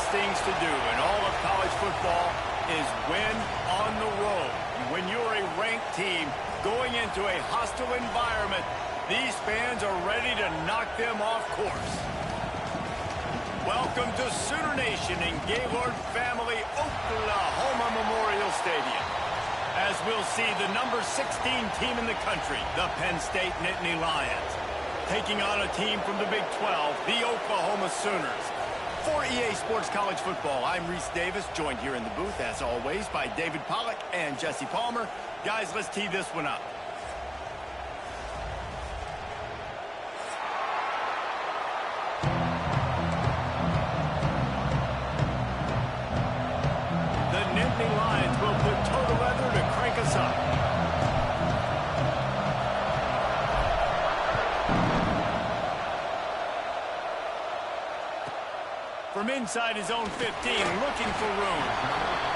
things to do in all of college football is win on the road. When you're a ranked team going into a hostile environment, these fans are ready to knock them off course. Welcome to Sooner Nation in Gaylord Family Oklahoma Memorial Stadium. As we'll see the number 16 team in the country, the Penn State Nittany Lions, taking on a team from the Big 12, the Oklahoma Sooners. For EA Sports College Football, I'm Reese Davis, joined here in the booth, as always, by David Pollack and Jesse Palmer. Guys, let's tee this one up. The Nittany Lions will put toe to leather to crank us up. From inside his own 15, looking for room.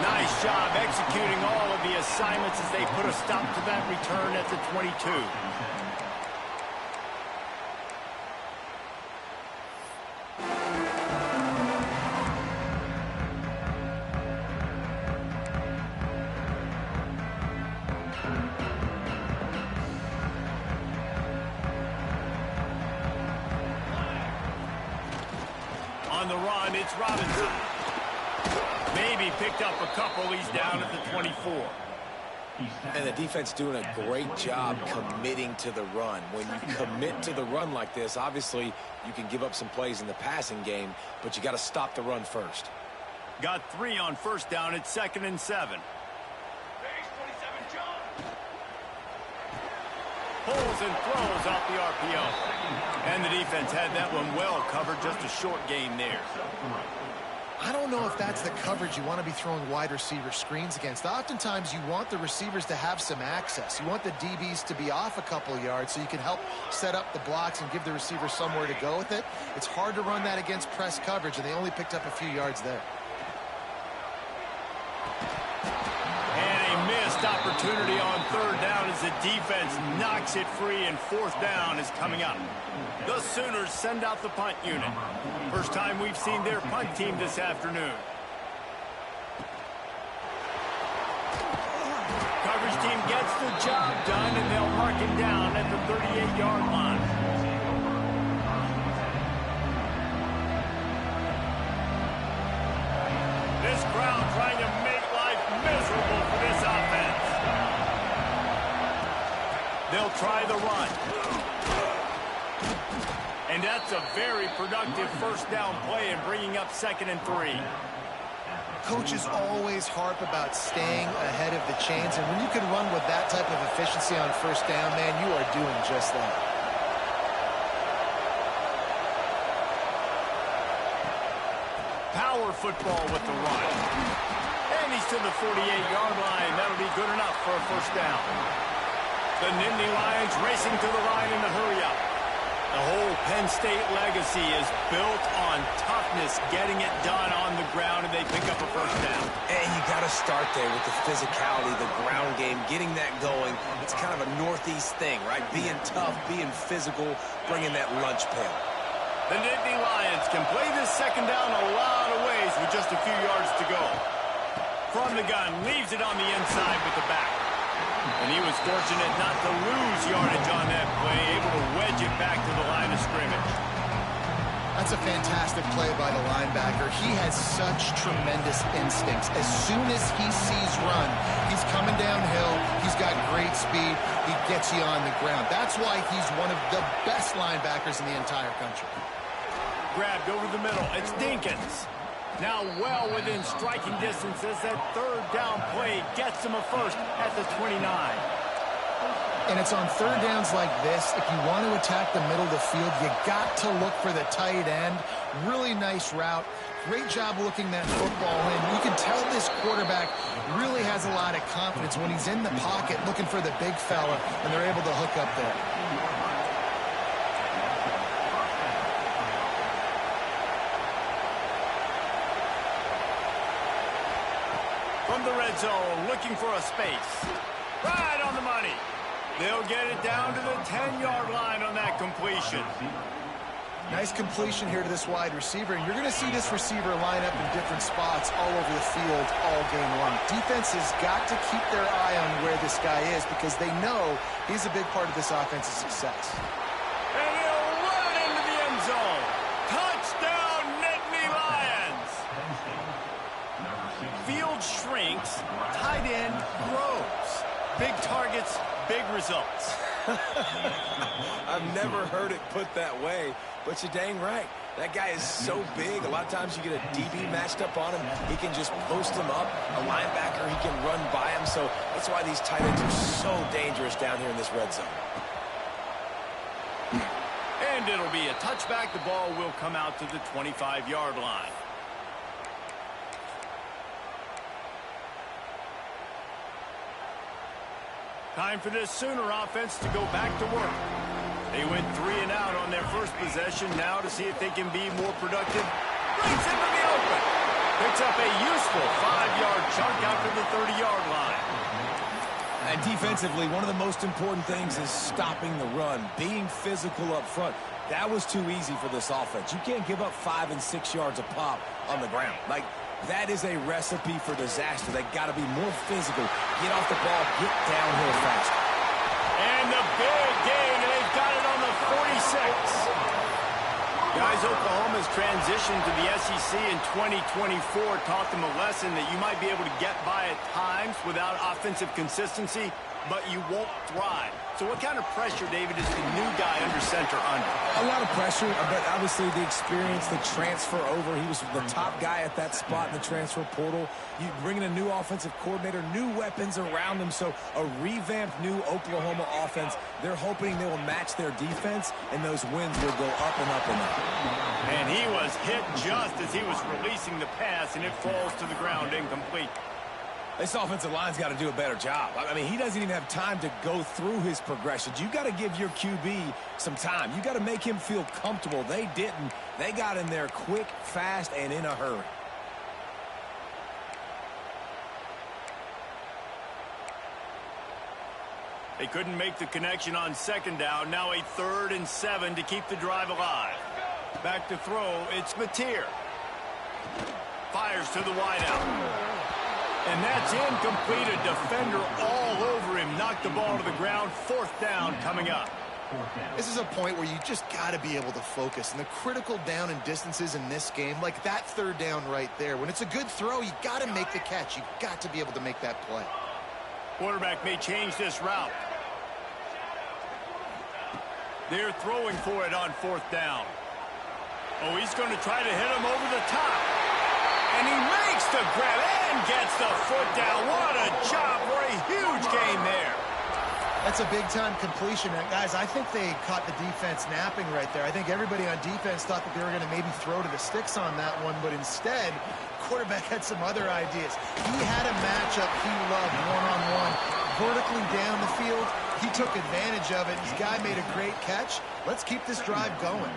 Nice job executing all of the assignments as they put a stop to that return at the 22. On the run, it's Robinson. Maybe picked up a couple. He's down at the 24. And the defense doing a great job committing to the run. When you commit to the run like this, obviously you can give up some plays in the passing game, but you got to stop the run first. Got 3 on first down. It's 2nd and 7. Pulls and throws off the RPO. And the defense had that one well covered, just a short gain there. I don't know if that's the coverage you want to be throwing wide receiver screens against. Oftentimes you want the receivers to have some access. You want the DBs to be off a couple yards so you can help set up the blocks and give the receiver somewhere to go with it. It's hard to run that against press coverage, and they only picked up a few yards there. Missed opportunity on 3rd down as the defense knocks it free, and 4th down is coming up. The Sooners send out the punt unit. First time we've seen their punt team this afternoon. Coverage team gets the job done, and they'll mark him down at the 38-yard line. This crowd trying to make life miserable for this offense. They'll try the run. And that's a very productive first down play and bringing up 2nd and 3. Coaches always harp about staying ahead of the chains, and when you can run with that type of efficiency on first down, man, you are doing just that. Power football with the run. And he's to the 48-yard line. That'll be good enough for a first down. The Nittany Lions racing to the line in a hurry-up. The whole Penn State legacy is built on toughness, getting it done on the ground, and they pick up a first down. And you got to start there with the physicality, the ground game, getting that going. It's kind of a Northeast thing, right? Being tough, being physical, bringing that lunch pail. The Nittany Lions can play this 2nd down a lot of ways with just a few yards to go. From the gun, leaves it on the inside with the back. And he was fortunate not to lose yardage on that play, able to wedge it back to the line of scrimmage. That's a fantastic play by the linebacker. He has such tremendous instincts. As soon as he sees run, he's coming downhill. He's got great speed. He gets you on the ground. That's why he's one of the best linebackers in the entire country. Grabbed over the middle. It's Dinkins. Now well within striking distance as that 3rd down play gets him a first at the 29. And it's on 3rd downs like this, if you want to attack the middle of the field, you got to look for the tight end. Really nice route. Great job looking that football in. You can tell this quarterback really has a lot of confidence when he's in the pocket looking for the big fella, and they're able to hook up there. From the red zone, looking for a space. Right on the money. They'll get it down to the 10-yard line on that completion. Nice completion here to this wide receiver, and you're going to see this receiver line up in different spots all over the field all game long. Defense has got to keep their eye on where this guy is because they know he's a big part of this offense's success. And he'll run it into the end zone. Touchdown, Nittany Lions. Field shrinks, tight end grows. Big targets, big results. I've never heard it put that way, but you're dang right. That guy is so big. A lot of times you get a DB matched up on him. He can just post him up. A linebacker, he can run by him. So that's why these tight ends are so dangerous down here in this red zone. And it'll be a touchback. The ball will come out to the 25-yard line. Time for this Sooner offense to go back to work. They went 3 and out on their first possession. Now to see if they can be more productive. Breaks into the open. Picks up a useful 5-yard chunk out to the 30-yard line. And defensively, one of the most important things is stopping the run, being physical up front. That was too easy for this offense. You can't give up 5 and 6 yards a pop on the ground. Like, that is a recipe for disaster. They got to be more physical. Get off the ball, get downhill faster. And the big gain, and they've got it on the 46. Guys, Oklahoma's transition to the SEC in 2024 taught them a lesson that you might be able to get by at times without offensive consistency, but you won't thrive. So what kind of pressure, David, is the new guy under center under? A lot of pressure, but obviously the experience, the transfer over. He was the top guy at that spot in the transfer portal. You bring in a new offensive coordinator, new weapons around him, so a revamped new Oklahoma offense. They're hoping they will match their defense, and those wins will go up and up and up. And he was hit just as he was releasing the pass, and it falls to the ground incomplete. This offensive line's got to do a better job. I mean, he doesn't even have time to go through his progressions. You got to give your QB some time. You got to make him feel comfortable. They didn't. They got in there quick, fast, and in a hurry. They couldn't make the connection on second down. Now a 3rd and 7 to keep the drive alive. Back to throw. It's Mateer. Fires to the wideout. And that's incomplete. A defender all over him. Knocked the ball to the ground. 4th down coming up. This is a point where you just got to be able to focus. And the critical down and distances in this game, like that 3rd down right there, when it's a good throw, you got to make the catch. You got to be able to make that play. Quarterback may change this route. They're throwing for it on 4th down. Oh, he's going to try to hit him over the top. And he makes the grab and gets the foot down. What a job for a huge gain there. That's a big-time completion. And guys, I think they caught the defense napping right there. I think everybody on defense thought that they were going to maybe throw to the sticks on that one, but instead, quarterback had some other ideas. He had a matchup he loved one-on-one, vertically down the field. He took advantage of it. This guy made a great catch. Let's keep this drive going.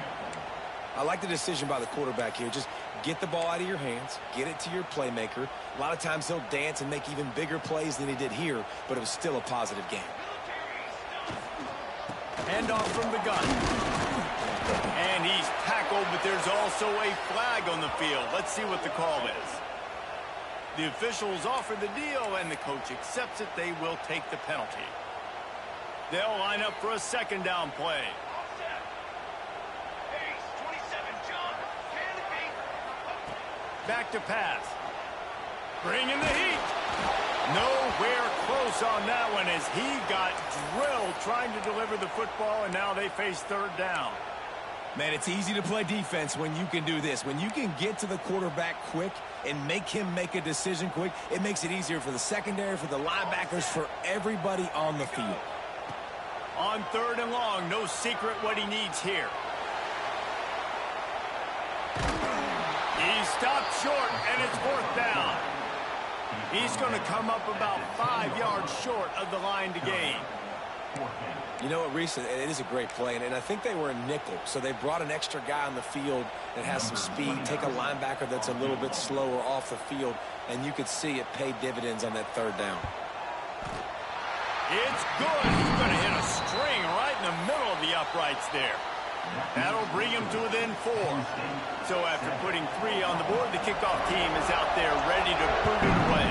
I like the decision by the quarterback here. Just get the ball out of your hands, get it to your playmaker. A lot of times he'll dance and make even bigger plays than he did here, but it was still a positive game. Handoff from the gun. And he's tackled, but there's also a flag on the field. Let's see what the call is. The officials offer the deal, and the coach accepts it. They will take the penalty. They'll line up for a 2nd down play. Back to pass. Bring in the heat. Nowhere close on that one as he got drilled trying to deliver the football, and now they face 3rd down. Man, it's easy to play defense when you can do this. When you can get to the quarterback quick and make him make a decision quick, it makes it easier for the secondary, for the linebackers, for everybody on the field. On 3rd and long, no secret what he needs here. He stopped short, and it's 4th down. He's going to come up about 5 yards short of the line to gain. You know what, Reese, it is a great play, and I think they were a nickel, so they brought an extra guy on the field that has some speed, take a linebacker that's a little bit slower off the field, and you could see it paid dividends on that 3rd down. It's good. He's going to hit a string right in the middle of the uprights there. That'll bring him to within 4. So after putting 3 on the board, the kickoff team is out there ready to boot it away.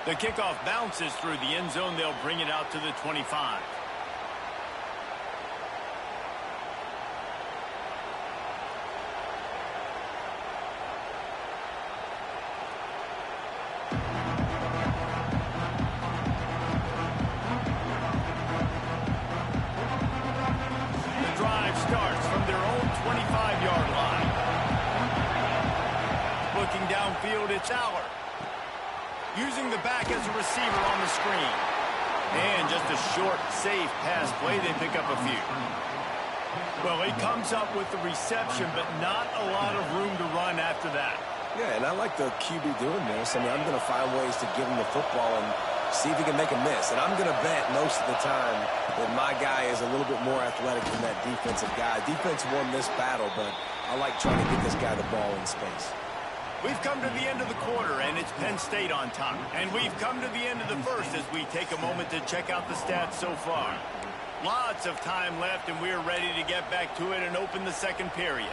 The kickoff bounces through the end zone. They'll bring it out to the 25. Starts from their own 25-yard line. Looking downfield, it's Aller. Using the back as a receiver on the screen. And just a short, safe pass play. They pick up a few. Well, he comes up with the reception, but not a lot of room to run after that. Yeah, and I like the QB doing this. I mean, I'm going to find ways to give him the football and see if he can make a miss. And I'm going to bet most of the time that my guy is a little bit more athletic than that defensive guy. Defense won this battle, but I like trying to get this guy the ball in space. We've come to the end of the quarter, and it's Penn State on top. And we've come to the end of the first as we take a moment to check out the stats so far. Lots of time left, and we're ready to get back to it and open the second period.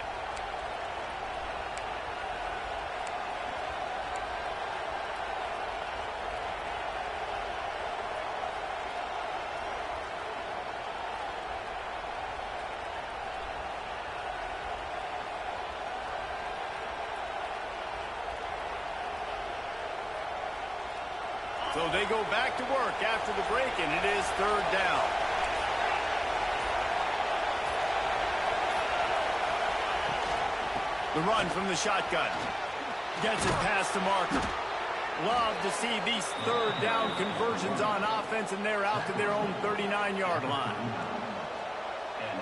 So they go back to work after the break, and it is 3rd down. The run from the shotgun. Gets it past the marker. Love to see these 3rd down conversions on offense, and they're out to their own 39-yard line.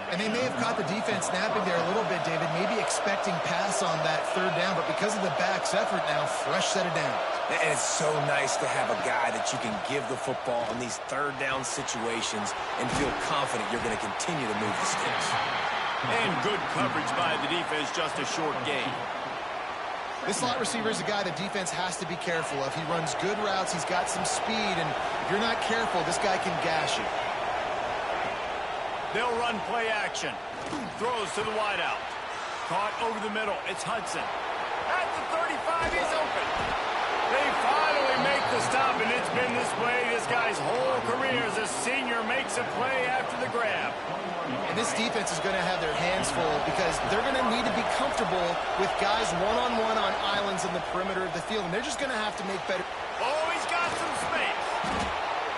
And they may have caught the defense napping there a little bit, David, maybe expecting pass on that 3rd down, but because of the back's effort now, fresh set of downs. And it's so nice to have a guy that you can give the football in these 3rd down situations and feel confident you're going to continue to move the sticks. And good coverage by the defense, just a short gain. This slot receiver is a guy the defense has to be careful of. He runs good routes, he's got some speed, and if you're not careful, this guy can gash you. They'll run play action. Throws to the wideout. Caught over the middle. It's Hudson. At the 35, he's open. They finally make the stop, and it's been this way this guy's whole career as a senior makes a play after the grab. And this defense is going to have their hands full because they're going to need to be comfortable with guys one-on-one on islands in the perimeter of the field, and they're just going to have to make better. Oh, he's got some space.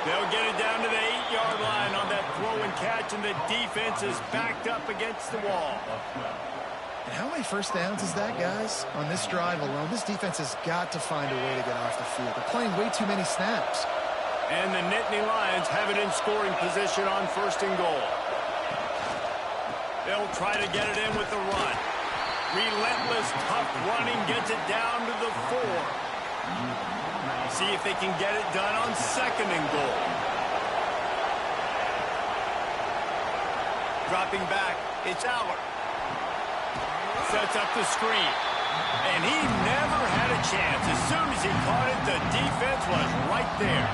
They'll get it down to the 8-yard line on that throw and catch, and the defense is backed up against the wall. And how many first downs is that, guys? On this drive alone, this defense has got to find a way to get off the field. They're playing way too many snaps. And the Nittany Lions have it in scoring position on 1st and goal. They'll try to get it in with the run. Relentless, tough running gets it down to the 4. See if they can get it done on 2nd and goal. Dropping back, it's Aller. Sets up the screen. And he never had a chance. As soon as he caught it, the defense was right there.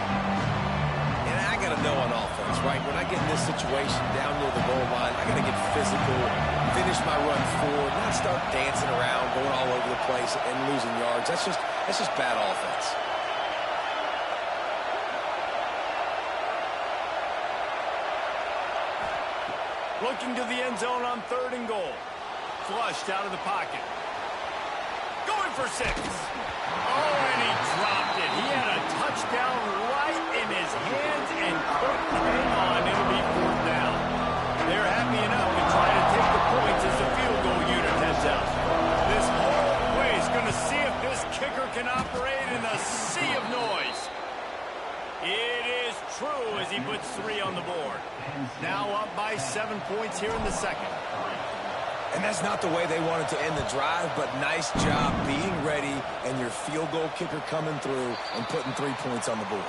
And I got to know on offense, right? When I get in this situation down near the goal line, I got to get physical, finish my run forward, not start dancing around, going all over the place and losing yards. That's just bad offense. Looking to the end zone on 3rd and goal. Flushed out of the pocket. Going for 6. Oh, and he dropped it. He had a touchdown right in his hands and couldn't hang on. It'll be 4th down. They're happy enough to try to take the points as the field goal unit heads out. This whole play is going to see if this kicker can operate in a sea of noise. It is true as he puts 3 on the board. Now up by 7 points here in the second. And that's not the way they wanted to end the drive, but nice job being ready and your field goal kicker coming through and putting 3 points on the board.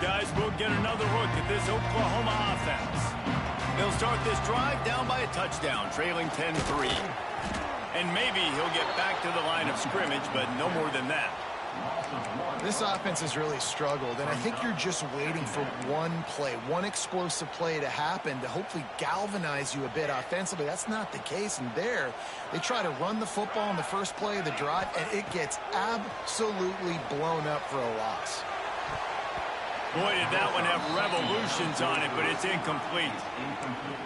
Guys, we'll get another look at this Oklahoma offense. They'll start this drive down by a touchdown, trailing 10-3. And maybe he'll get back to the line of scrimmage, but no more than that. This offense has really struggled, and I think you're just waiting for one play, one explosive play to happen to hopefully galvanize you a bit offensively. That's not the case, and there they try to run the football in the first play of the drive, and it gets absolutely blown up for a loss. Boy, did that one have revolutions on it, but it's incomplete.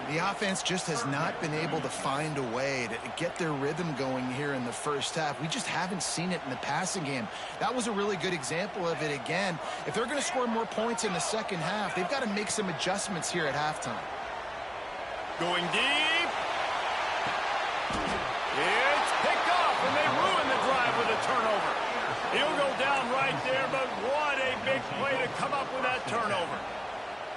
The offense just has not been able to find a way to get their rhythm going here in the first half. We just haven't seen it in the passing game. That was a really good example of it again. If they're going to score more points in the second half, they've got to make some adjustments here at halftime. Going deep. It's picked off, and they ruin the drive with a turnover. He'll go down right there, but what a big play to come up with that turnover.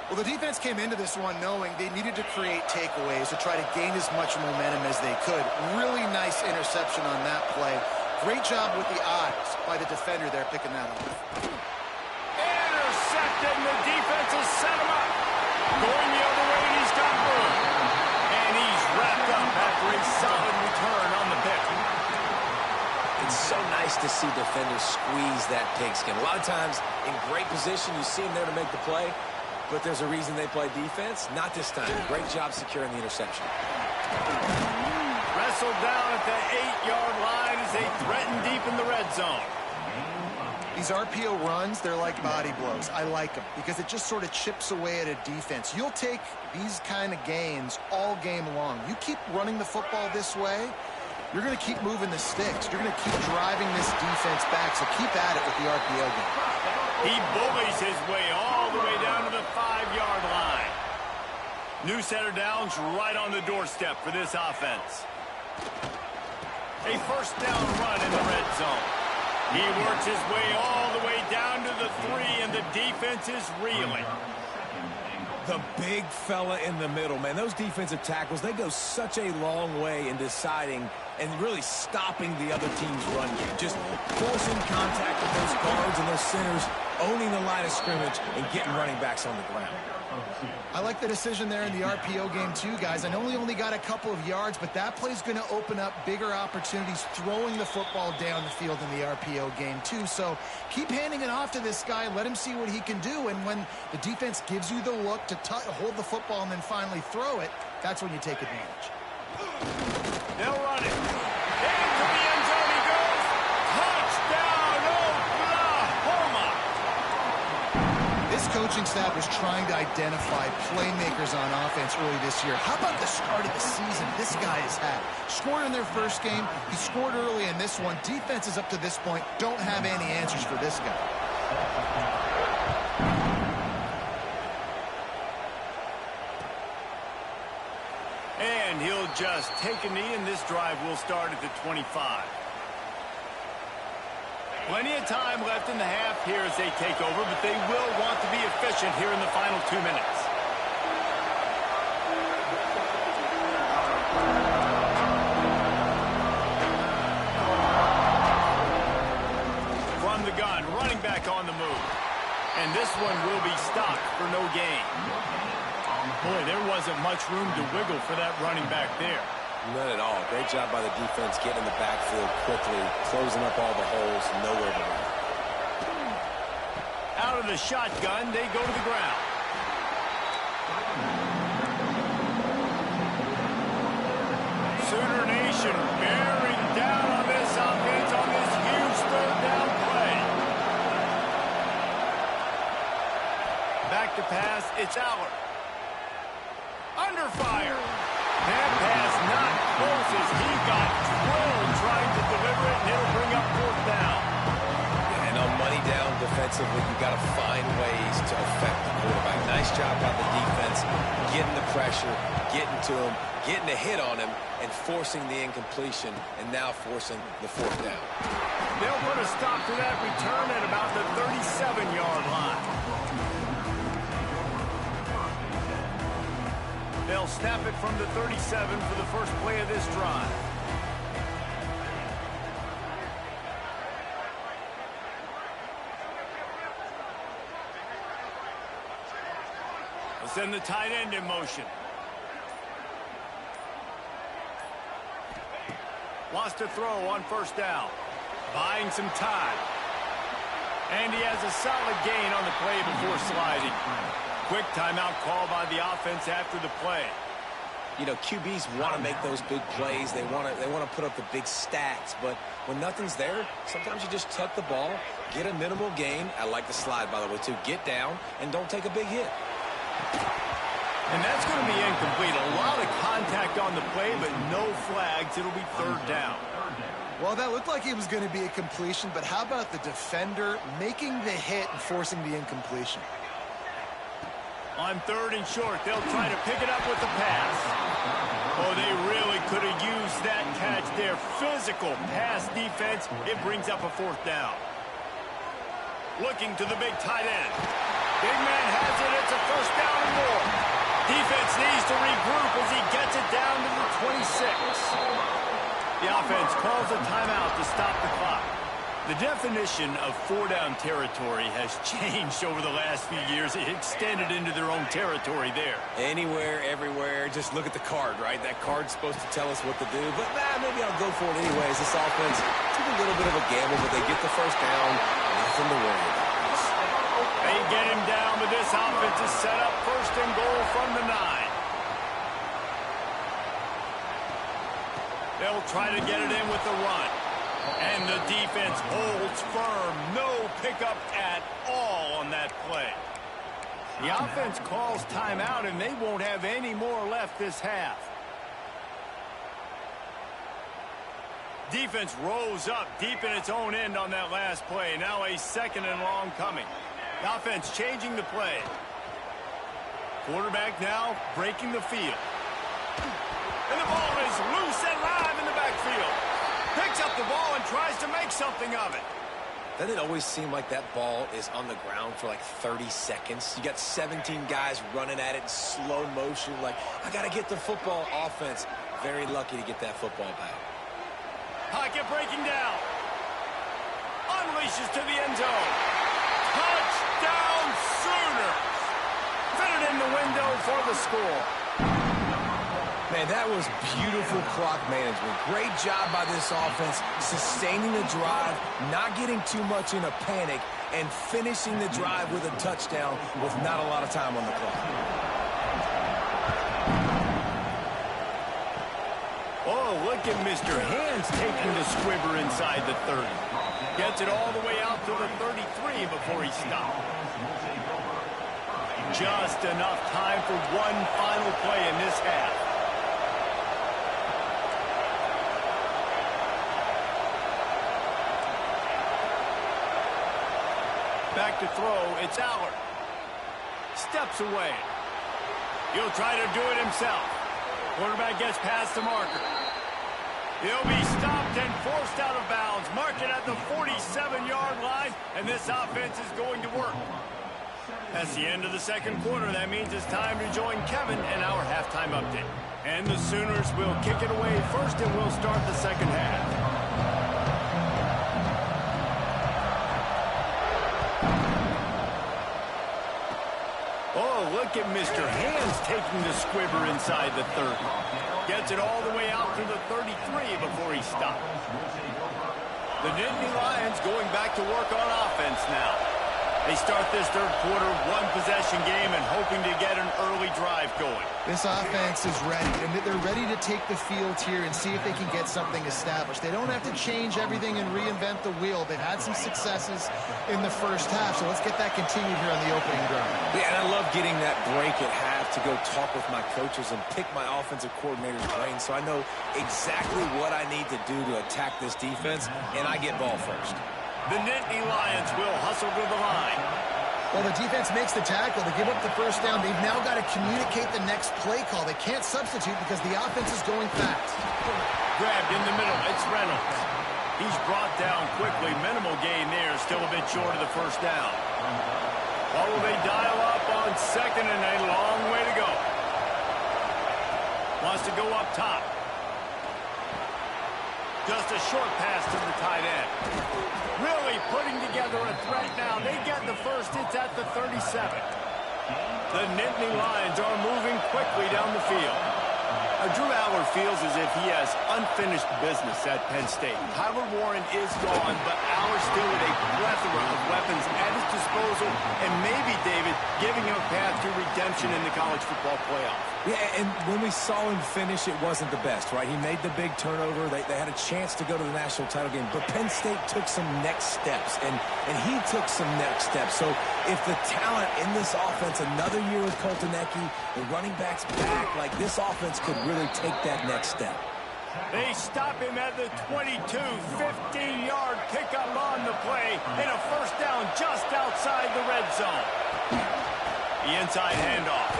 Well, the defense came into this one knowing they needed to create takeaways to try to gain as much momentum as they could. Really nice interception on that play. Great job with the eyes by the defender there picking that up. Intercepted, and the defense has set him up. Going the other way, and he's got room. And he's wrapped up after a solid return on the pick. It's so nice to see defenders squeeze that pigskin. A lot of times, in great position, you see them there to make the play, but there's a reason they play defense. Not this time. Great job securing the interception. Wrestled down at the 8-yard line as they threaten deep in the red zone. These RPO runs, they're like body blows. I like them because it just sort of chips away at a defense. You'll take these kind of gains all game long. You keep running the football this way, you're going to keep moving the sticks. You're going to keep driving this defense back, so keep at it with the RPO game. He bullies his way all the way down to the 5-yard line. New set of downs right on the doorstep for this offense. A first down run in the red zone. He works his way all the way down to the 3, and the defense is reeling. The big fella in the middle, man. Those defensive tackles, they go such a long way in deciding and really stopping the other team's run game. Just forcing contact with those guards and those centers, owning the line of scrimmage, and getting running backs on the ground. I like the decision there in the RPO game too, guys. I know he only got a couple of yards, but that play's going to open up bigger opportunities throwing the football down the field in the RPO game too. So keep handing it off to this guy. Let him see what he can do. And when the defense gives you the look to hold the football and then finally throw it, that's when you take advantage. They'll run it. Into the end zone he goes. Touchdown, Oklahoma! This coaching staff was trying to identify playmakers on offense early this year. How about the start of the season this guy has had? Scored in their first game. He scored early in this one. Defenses up to this point don't have any answers for this guy. And he'll just take a knee, and this drive will start at the 25. Plenty of time left in the half here as they take over, but they will want to be efficient here in the final 2 minutes. From the gun, running back on the move. And this one will be stopped for no gain. Boy, there wasn't much room to wiggle for that running back there. None at all. Great job by the defense getting in the backfield quickly, closing up all the holes, nowhere to run. Out of the shotgun, they go to the ground. Sooner Nation bearing down on this offense on this huge third down play. Back to pass, it's Aller. Under fire. That pass not close as he got drilled trying to deliver it, and it'll bring up fourth down. And on money down defensively, you got to find ways to affect the quarterback. Nice job by the defense, getting the pressure, getting to him, getting a hit on him, and forcing the incompletion, and now forcing the fourth down. They'll put a stop to that return at about the 37-yard line. They'll snap it from the 37 for the first play of this drive. We'll send the tight end in motion. Wants to throw on first down. Buying some time. And he has a solid gain on the play before sliding. Quick timeout call by the offense after the play. You know, QBs want to make those big plays. They want to put up the big stats. But when nothing's there, sometimes you just tuck the ball, get a minimal gain. I like the slide, by the way, too. Get down and don't take a big hit. And that's going to be incomplete. A lot of contact on the play, but no flags. It'll be third down. Well, that looked like it was going to be a completion, but how about the defender making the hit and forcing the incompletion? On third and short, they'll try to pick it up with the pass. Oh, they really could have used that catch there. Physical pass defense. It brings up a fourth down. Looking to the big tight end. Big man has it. It's a first down and more. Defense needs to regroup as he gets it down to the 26. The offense calls a timeout to stop the clock. The definition of four-down territory has changed over the last few years. It extended into their own territory there. Anywhere, everywhere, just look at the card, right? That card's supposed to tell us what to do, but maybe I'll go for it anyways. This offense took a little bit of a gamble, but they get the first down. Nothing to worry about. They get him down, but this offense is set up first and goal from the 9. They'll try to get it in with the run. And the defense holds firm. No pickup at all on that play. The offense calls timeout, and they won't have any more left this half. Defense rose up deep in its own end on that last play. Now a second and long coming. The offense changing the play. Quarterback now breaking the field. And the ball is loose and live in the backfield. Picks up the ball and tries to make something of it. Doesn't it always seem like that ball is on the ground for like 30 seconds? You got 17 guys running at it in slow motion. Like, I got to get the football. Offense, very lucky to get that football back. Pocket breaking down. Unleashes to the end zone. Touchdown Sooners. Fitted in the window for the score. Man, that was beautiful clock management. Great job by this offense, sustaining the drive, not getting too much in a panic, and finishing the drive with a touchdown with not a lot of time on the clock. Oh, look at Mr. Hands taking the squibber inside the 30. Gets it all the way out to the 33 before he stopped. Just enough time for one final play in this half. Back to throw, it's Allard. Steps away. He'll try to do it himself. Quarterback gets past the marker. He'll be stopped and forced out of bounds. Mark it at the 47-yard line, and this offense is going to work. That's the end of the second quarter. That means it's time to join Kevin and our halftime update. And the Sooners will kick it away first, and we'll start the second half. Look at Mr. Hands taking the squibber inside the 30. Gets it all the way out to the 33 before he stops. The Nittany Lions going back to work on offense now. They start this third quarter, one-possession game, and hoping to get an early drive going. This offense is ready, and they're ready to take the field here and see if they can get something established. They don't have to change everything and reinvent the wheel. They've had some successes in the first half, so let's get that continued here on the opening drive. Yeah, and I love getting that break at half to go talk with my coaches and pick my offensive coordinator's brain so I know exactly what I need to do to attack this defense, and I get ball first. The Nittany Lions will hustle to the line. Well, the defense makes the tackle. They give up the first down. They've now got to communicate the next play call. They can't substitute because the offense is going fast. Grabbed in the middle. It's Reynolds. He's brought down quickly. Minimal gain there. Still a bit short of the first down. What will they dial up on second and a long way to go? Wants to go up top. Just a short pass to the tight end. Really putting together a threat now. They get the first. It's at the 37. The Nittany Lions are moving quickly down the field. Drew Aller feels as if he has unfinished business at Penn State. Tyler Warren is gone, but Aller still with a plethora of weapons at his disposal, and maybe, David, giving him a path to redemption in the college football playoff. Yeah, and when we saw him finish, it wasn't the best, right? He made the big turnover. They had a chance to go to the national title game, but Penn State took some next steps, and he took some next steps. So if the talent in this offense, another year with Coltonecki, the running backs back, like this offense could really take that next step. They stop him at the 22, 15-yard pickup on the play, and a first down just outside the red zone. The inside handoff.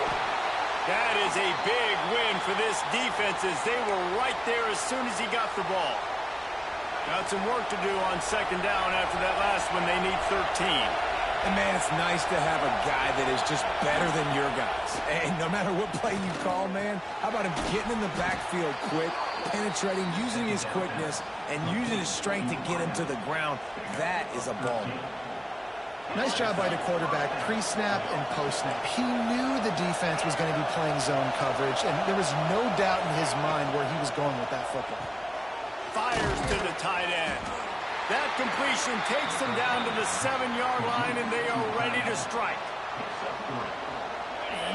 That is a big win for this defense as they were right there as soon as he got the ball. Got some work to do on second down after that last one. They need 13. And, man, it's nice to have a guy that is just better than your guys. And no matter what play you call, man, how about him getting in the backfield quick, penetrating, using his quickness, and using his strength to get him to the ground? That is a ball. Nice job by the quarterback, pre-snap and post-snap. He knew the defense was going to be playing zone coverage, and there was no doubt in his mind where he was going with that football. Fires to the tight end. That completion takes them down to the 7-yard line, and they are ready to strike.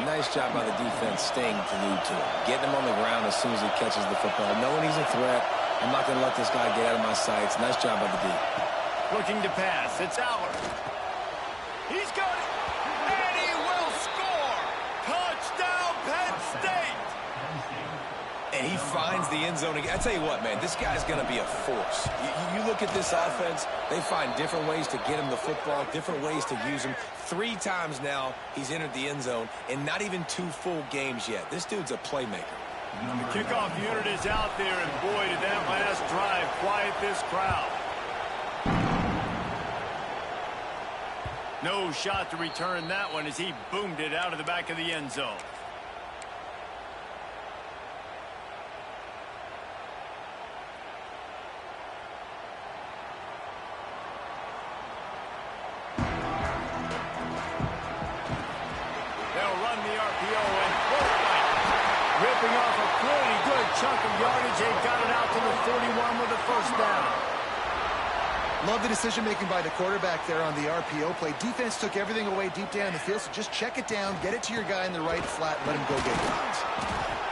Nice job by the defense staying glued to him, getting him on the ground as soon as he catches the football. Knowing he's a threat, I'm not going to let this guy get out of my sights. Nice job by the D. Looking to pass. It's Aller. He's got it, and he will score. Touchdown, Penn State. And he finds the end zone again. I tell you what, man, this guy's going to be a force. You look at this offense, they find different ways to get him the football, different ways to use him. 3 times now he's entered the end zone, and not even 2 full games yet. This dude's a playmaker. The kickoff unit is out there, and boy, did that last drive quiet this crowd. No shot to return that one as he boomed it out of the back of the end zone. They'll run the RPO and ripping off a pretty good chunk of yardage. They got it out to the 41 with a first down. Love the decision-making by the quarterback there on the RPO play. Defense took everything away deep down the field, so just check it down, get it to your guy in the right flat, let him go get guys.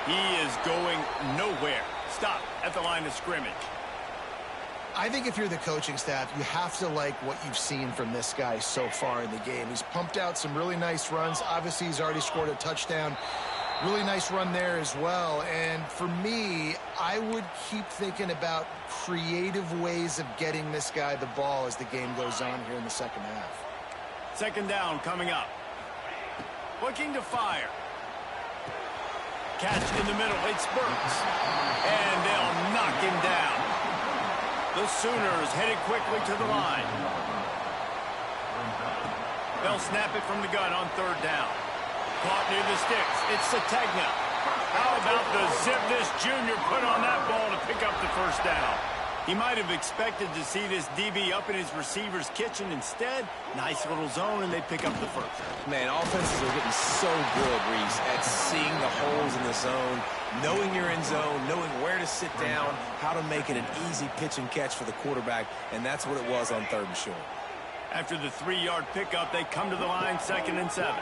He is going nowhere. Stop at the line of scrimmage. I think if you're the coaching staff, you have to like what you've seen from this guy so far in the game. He's pumped out some really nice runs. Obviously, he's already scored a touchdown. Really nice run there as well. And for me, I would keep thinking about creative ways of getting this guy the ball as the game goes on here in the second half. Second down coming up. Looking to fire. Catch in the middle. It spurts. And they'll knock him down. The Sooners headed quickly to the line. They'll snap it from the gun on third down. Caught near the sticks. It's Sategna. How about the zip this junior put on that ball to pick up the first down? He might have expected to see this DB up in his receiver's kitchen. Instead, nice little zone, and they pick up the first. Man, offenses are getting so good, Reese, at seeing the holes in the zone, knowing you're in zone, knowing where to sit down, how to make it an easy pitch and catch for the quarterback, and that's what it was on third and short. After the 3-yard pickup, they come to the line, 2nd and 7.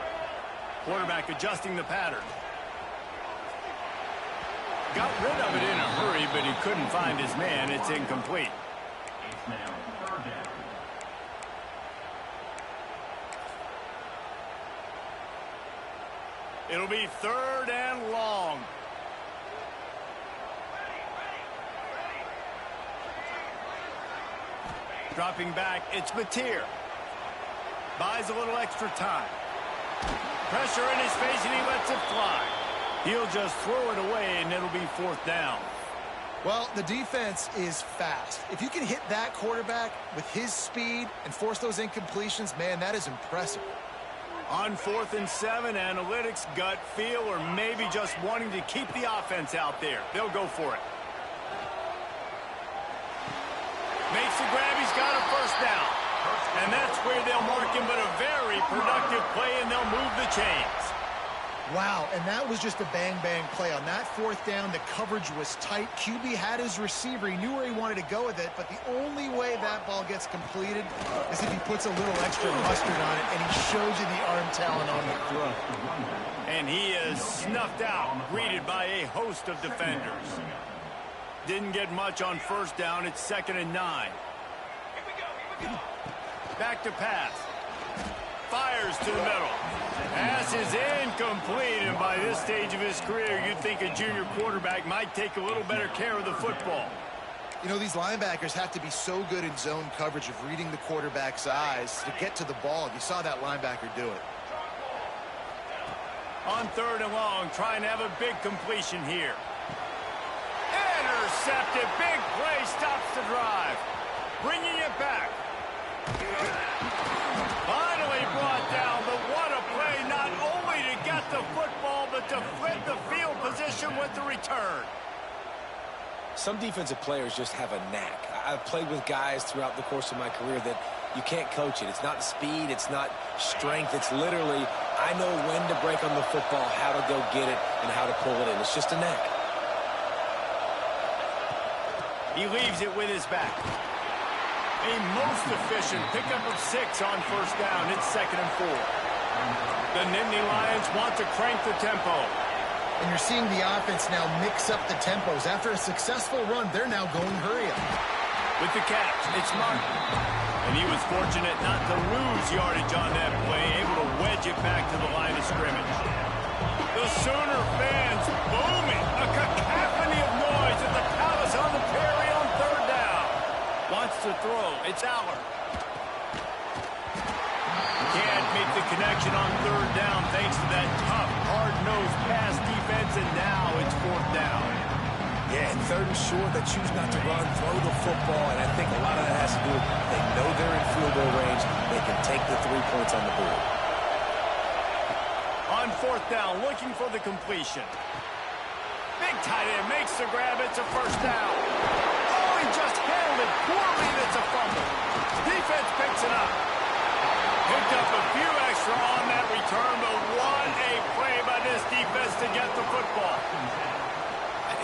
Quarterback adjusting the pattern. Got rid of it in a hurry, but he couldn't find his man. It's incomplete. It'll be 3rd and long. Dropping back, it's Mateer. Buys a little extra time. Pressure in his face, and he lets it fly. He'll just throw it away, and it'll be 4th down. Well, the defense is fast. If you can hit that quarterback with his speed and force those incompletions, man, that is impressive. On 4th and 7, analytics, gut feel, or maybe just wanting to keep the offense out there. They'll go for it. Makes the grab. He's got a first down. And that's where they'll mark him, but a very productive play, and they'll move the chains. Wow, and that was just a bang-bang play. On that fourth down, the coverage was tight. QB had his receiver. He knew where he wanted to go with it, but the only way that ball gets completed is if he puts a little extra mustard on it, and he shows you the arm talent on the throw. And he is snuffed out, greeted by a host of defenders. Didn't get much on first down. It's 2nd and 9. Back to pass. Fires to the middle. Pass is incomplete, and by this stage of his career, you'd think a junior quarterback might take a little better care of the football. You know, these linebackers have to be so good in zone coverage of reading the quarterback's eyes to get to the ball. You saw that linebacker do it. On 3rd and long, trying to have a big completion here. Intercepted. Big play stops the drive. Bringing it back. Finally brought down, but what a play, not only to get the football, but to flip the field position with the return. Some defensive players just have a knack. I've played with guys throughout the course of my career that you can't coach it. It's not speed, it's not strength. It's literally, I know when to break on the football, how to go get it, and how to pull it in. It's just a knack. He leaves it with his back. A most efficient pickup of 6 on first down. It's 2nd and 4. The Nittany Lions want to crank the tempo. And you're seeing the offense now mix up the tempos. After a successful run, they're now going hurry up. With the catch, it's Martin. And he was fortunate not to lose yardage on that play, able to wedge it back to the line of scrimmage. The Sooner fans booming. A cacophony of noise at the Palace on the Prairie on 3rd down. Wants to throw. It's Aller. Can't make the connection on 3rd down thanks to that tough, hard-nosed pass defense, and now it's 4th down. Yeah, and 3rd and short, they choose not to run, throw the football, and I think a lot of that has to do with they know they're in field goal range. They can take the 3 points on the board. On 4th down, looking for the completion. Big tight end makes the grab. It's a 1st down. Oh, he just handled it poorly, and it's a fumble. Defense picks it up. Picked up a few extra on that return, but what a play by this defense to get the football.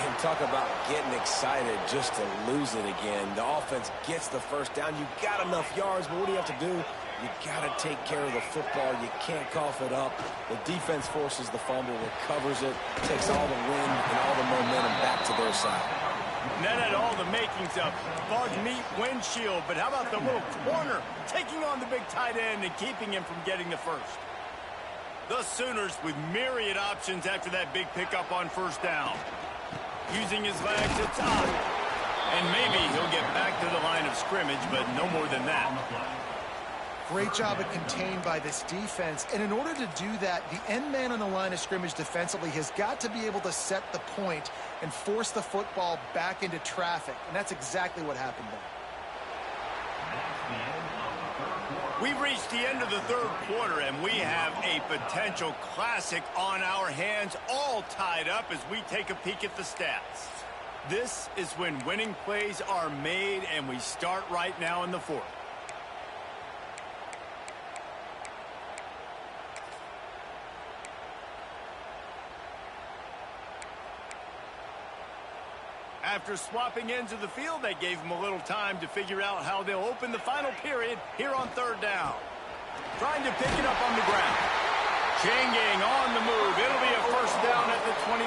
And talk about getting excited just to lose it again. The offense gets the 1st down. You got enough yards, but what do you have to do? You got to take care of the football. You can't cough it up. The defense forces the fumble, recovers it, takes all the wind and all the momentum back to their side. And that had all the makings of bug meat windshield, but how about the little corner taking on the big tight end and keeping him from getting the 1st? The Sooners with myriad options after that big pickup on 1st down. Using his legs, it's up. And maybe he'll get back to the line of scrimmage, but no more than that. Great job of contained by this defense. And in order to do that, the end man on the line of scrimmage defensively has got to be able to set the point and force the football back into traffic. And that's exactly what happened there. We've reached the end of the 3rd quarter, and we have a potential classic on our hands, all tied up as we take a peek at the stats. This is when winning plays are made, and we start right now in the 4th. After swapping ends of the field, they gave them a little time to figure out how they'll open the final period here on 3rd down. Trying to pick it up on the ground. Changing on the move. It'll be a 1st down at the 29.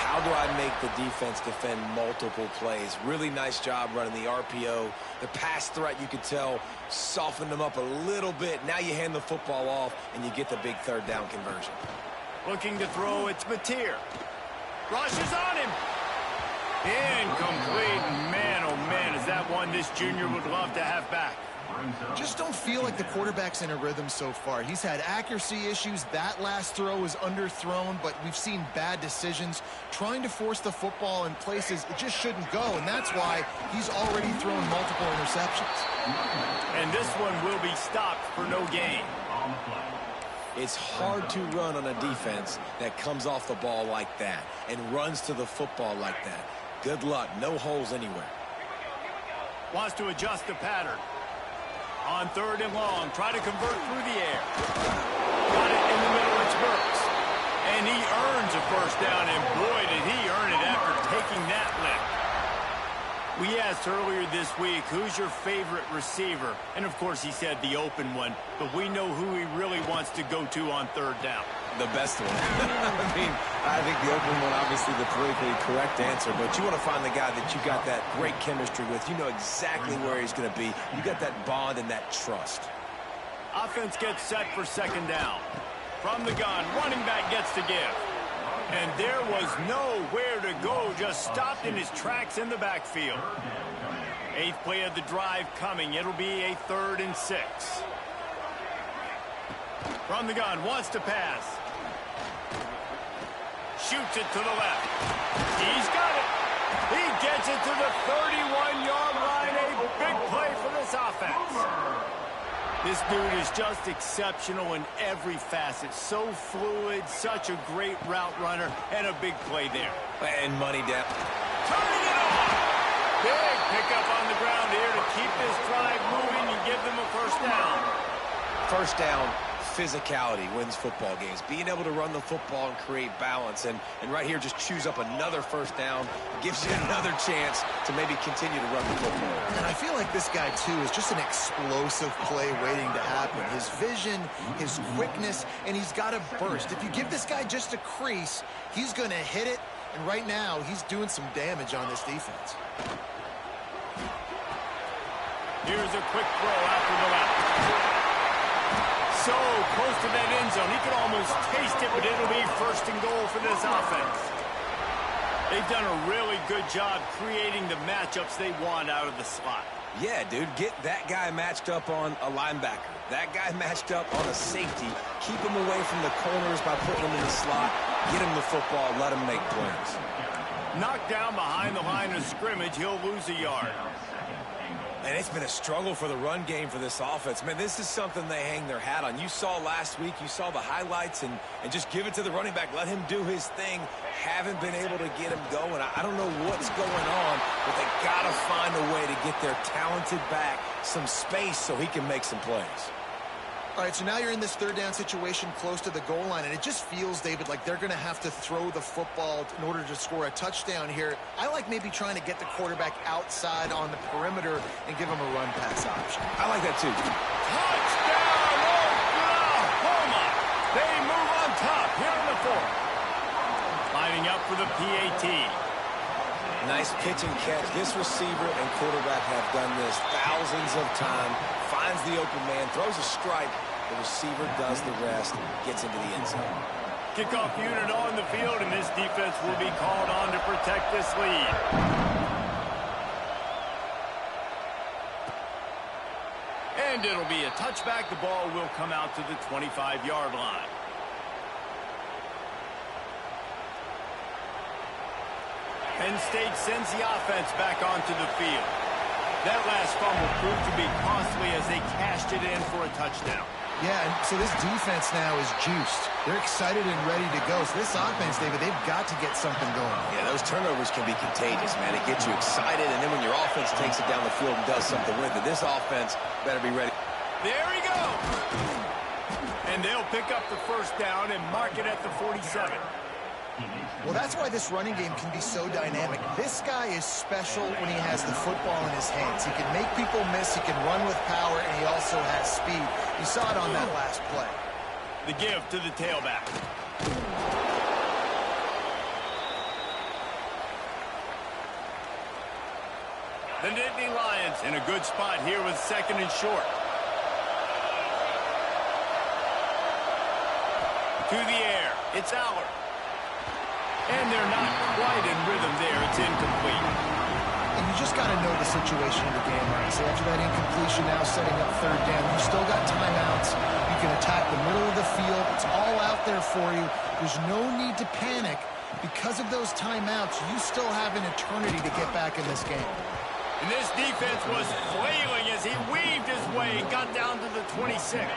How do I make the defense defend multiple plays? Really nice job running the RPO. The pass threat, you could tell, softened them up a little bit. Now you hand the football off, and you get the big 3rd down conversion. Looking to throw, it's Mateer. Rushes on him. Incomplete. Man, oh man, is that one this junior would love to have back. Just don't feel like the quarterback's in a rhythm so far. He's had accuracy issues. That last throw was underthrown, but we've seen bad decisions. Trying to force the football in places it just shouldn't go, and that's why he's already thrown multiple interceptions. And this one will be stopped for no gain. It's hard to run on a defense that comes off the ball like that and runs to the football like that. Good luck. No holes anywhere. Wants to adjust the pattern. On 3rd and long, try to convert through the air. Got it in the middle, it's Burks. And he earns a first down, and boy, did he earn it after taking that lick. We asked earlier this week, who's your favorite receiver? And, of course, he said the open one, but we know who he really wants to go to on 3rd down. The best one. I think the open one, obviously the politically correct answer, but you want to find the guy that you got that great chemistry with. You know exactly where he's going to be. You got that bond and that trust. Offense gets set for 2nd down. From the gun, running back gets to give. And there was nowhere to go, just stopped in his tracks in the backfield. 8th play of the drive coming. It'll be a 3rd and 6. From the gun, wants to pass. Shoots it to the left. He's got it. He gets it to the 31-yard line. A big play for this offense. This dude is just exceptional in every facet. So fluid, such a great route runner, and a big play there. And money down. Turning it on. Big pickup on the ground here to keep this drive moving and give them a first down. First down, physicality wins football games. Being able to run the football and create balance. And right here, just choose up another first down. Gives you another chance to maybe continue to run the football. And I feel like this guy, too, is just an explosive play waiting to happen. His vision, his quickness, and he's got a burst. If you give this guy just a crease, he's going to hit it. And right now, he's doing some damage on this defense. Here's a quick throw out to the left. So close to that end zone. He could almost taste it, but it'll be 1st and goal for this offense. They've done a really good job creating the matchups they want out of the slot. Yeah, dude, get that guy matched up on a linebacker. That guy matched up on a safety. Keep him away from the corners by putting him in the slot. Get him the football. Let him make plays. Knocked down behind the line of scrimmage. He'll lose a yard. And it's been a struggle for the run game for this offense. Man, this is something they hang their hat on. You saw last week, you saw the highlights, and just give it to the running back. Let him do his thing. Haven't been able to get him going. I don't know what's going on, but they got to find a way to get their talented back some space so he can make some plays. All right, so now you're in this 3rd down situation close to the goal line, and it just feels, David, like they're going to have to throw the football in order to score a touchdown here. I like maybe trying to get the quarterback outside on the perimeter and give him a run-pass option. I like that, too. Touchdown, Oklahoma! They move on top here in the 4th. Lining up for the PAT. Nice pitch and catch. This receiver and quarterback have done this thousands of times. Finds the open man, throws a strike. The receiver does the rest, gets into the end zone. Kickoff unit on the field, and this defense will be called on to protect this lead. And it'll be a touchback. The ball will come out to the 25-yard line. Penn State sends the offense back onto the field. That last fumble proved to be costly as they cashed it in for a touchdown. Yeah, and so this defense now is juiced. They're excited and ready to go. So this offense, David, they've got to get something going. Yeah, those turnovers can be contagious, man. It gets you excited, and then when your offense takes it down the field and does something with it, this offense better be ready. There he goes. And they'll pick up the first down and mark it at the 47. Well, that's why this running game can be so dynamic. This guy is special when he has the football in his hands. He can make people miss, he can run with power, and he also has speed. You saw it on that last play. The give to the tailback. The Nittany Lions in a good spot here with 2nd and short. To the air. It's Aller. And they're not quite in rhythm there. It's incomplete. And you just got to know the situation of the game, right? So after that incompletion, now setting up 3rd down, you still got timeouts. You can attack the middle of the field. It's all out there for you. There's no need to panic. Because of those timeouts, you still have an eternity to get back in this game. And this defense was flailing as he weaved his way and got down to the 26.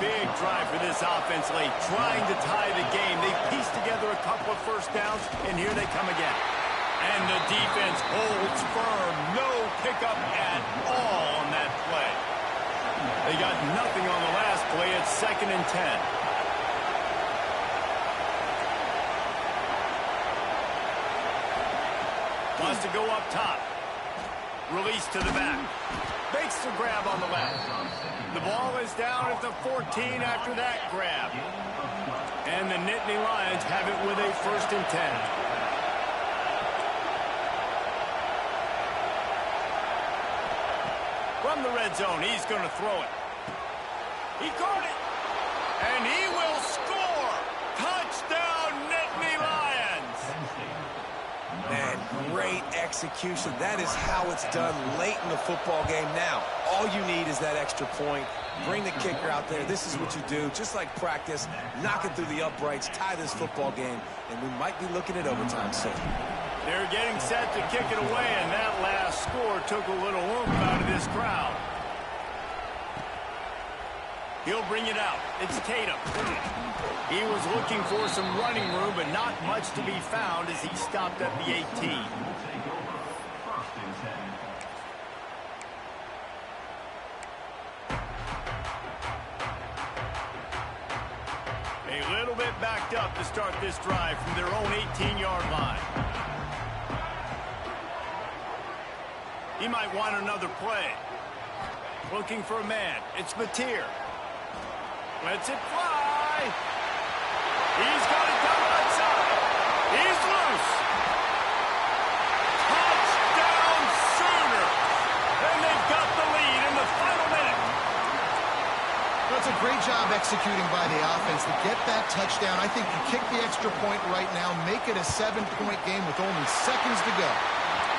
Big drive for this offense late, trying to tie the game. They pieced together a couple of first downs, and here they come again. And the defense holds firm. No pickup at all on that play. They got nothing on the last play. It's 2nd and 10. Wants to go up top. Release to the back. Makes the grab on the left. The ball is down at the 14 after that grab. And the Nittany Lions have it with a 1st and 10. From the red zone, he's going to throw it. He caught it. And he will score. Touchdown, Nittany Lions. Man, great execution. That is how it's done late in the football game now. All you need is that extra point. Bring the kicker out there. This is what you do. Just like practice, knock it through the uprights, tie this football game, and we might be looking at overtime soon. They're getting set to kick it away, and that last score took a little oomph out of this crowd. He'll bring it out. It's Tatum. He was looking for some running room, but not much to be found as he stopped at the 18. A little bit backed up to start this drive from their own 18-yard line. He might want another play. Looking for a man. It's Mateer. Lets it fly. He's got it down the outside. He's loose. Touchdown Sooners. And they've got the lead in the final minute. That's a great job executing by the offense to get that touchdown. I think you kick the extra point right now, make it a 7-point game with only seconds to go.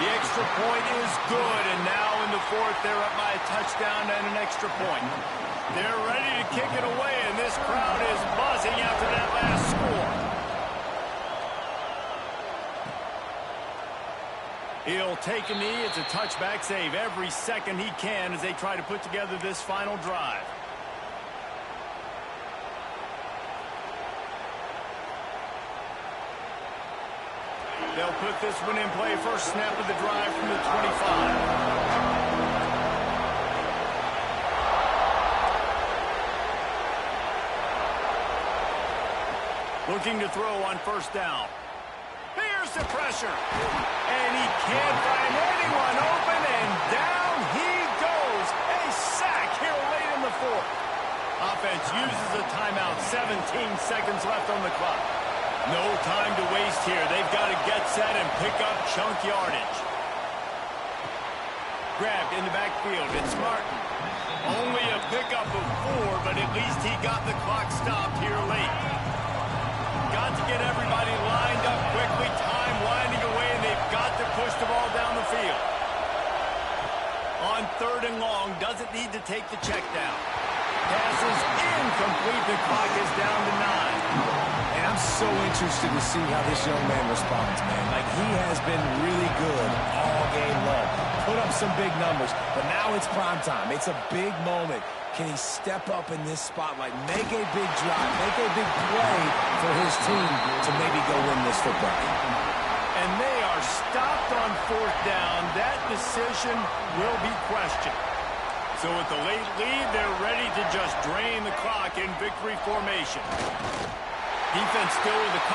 The extra point is good, and now in the 4th, they're up by a touchdown and an extra point. They're ready to kick it away, and this crowd is buzzing after that last score. He'll take a knee. It's a touchback save every second he can as they try to put together this final drive. They'll put this one in play. First snap of the drive from the 25. Looking to throw on 1st down. Here's the pressure. And he can't find anyone open, and down he goes. A sack here late in the 4th. Offense uses a timeout. 17 seconds left on the clock. No time to waste here. They've got to get set and pick up chunk yardage. Grabbed in the backfield. It's Martin. Only a pickup of 4, but at least he got the clock stopped here late. Got to get everybody lined up quickly. Time winding away, and they've got to push the ball down the field. On 3rd and long, doesn't need to take the check down. Pass is incomplete. The clock is down to 9. And I'm so interested to see how this young man responds, man. Like, he has been really good all game long. Put up some big numbers, but now it's prime time. It's a big moment. Can he step up in this spotlight, make a big drive, make a big play for his team to maybe go win this football game? And they are stopped on 4th down. That decision will be questioned. So with the late lead, they're ready to just drain the clock in victory formation. Defense still with a couple.